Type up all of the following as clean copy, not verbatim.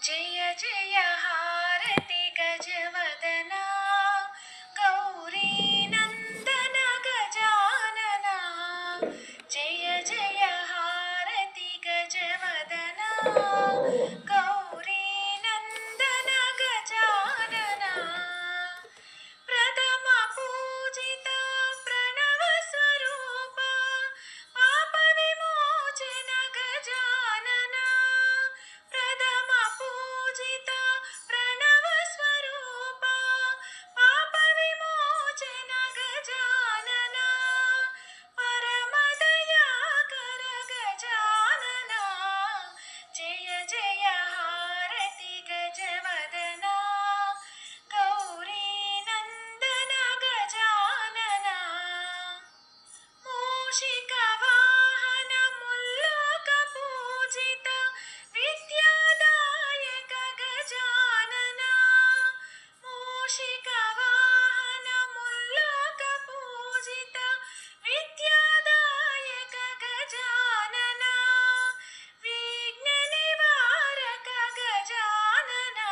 जय जय हारति गजवदना गौरी नंदन गजानना जय जय हारति गजवदना गौरी नंदन गजानना प्रथम पूजित प्रणव स्वरूप पाप विमोचन गजानना प्रथम पूजित प्रणव स्वरूप पाप विमोचन गजानना परम दयाकर गजानना जय जय हारति गजवदना गौरी नंदन गजानना मूषिक वाहन मुल्लोक पूजित विद्यादायक गजानना मूषिक वाहन मुल्लोक पूजित विद्यादायक गजानना विघ्न निवारक गजानना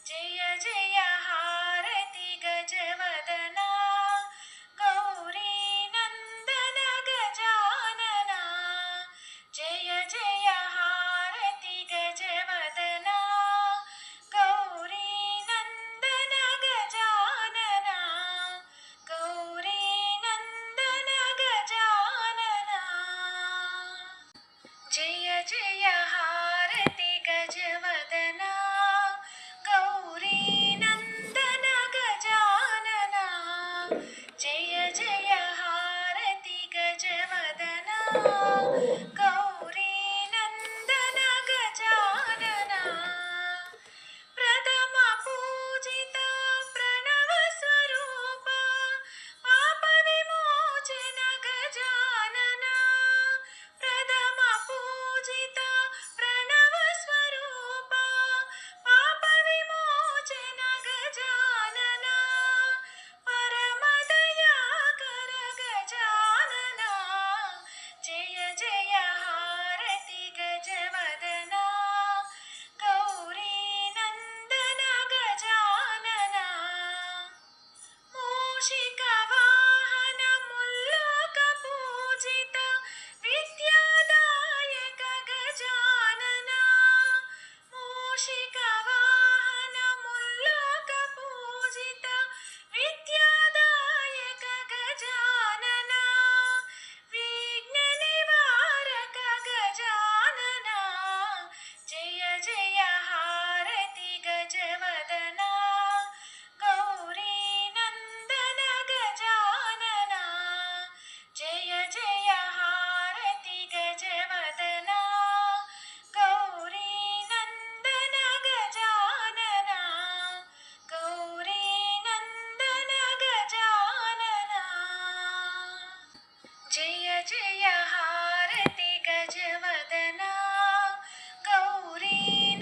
जय जय हारति गजवदना गौरी नंदन गजानना जय जय हारति गजवदना गौरी नंदन गजानना गौरी नंदन गजानना जय जय हारति गजवदना गौरी नंदन गजानना जय जय हारति गजवदना गौरी नंदन गजानना प्रथम पूजित प्रणव स्वरूप पाप विमोचन गजानना प्रथम पूजित प्रणव स्वरूप पाप विमोचन गजानना परम दयाकर गजानना जय जय हारति गजवदना गौरी नंदन गजानना मूषिक वाहन मुल्लोक पूजित विद्यादायक गजानना मूषिक वाहन मुल्लोक पूजित विद्यादायक गजानना विघ्न निवारक गजानना जय जय हारति गजवदना गौरी नंदन गजानना जय जय हारति गजवदना गौरी नंदन गजानना गौरी नंदन गजानना जय जय हारति गजवदना गौरी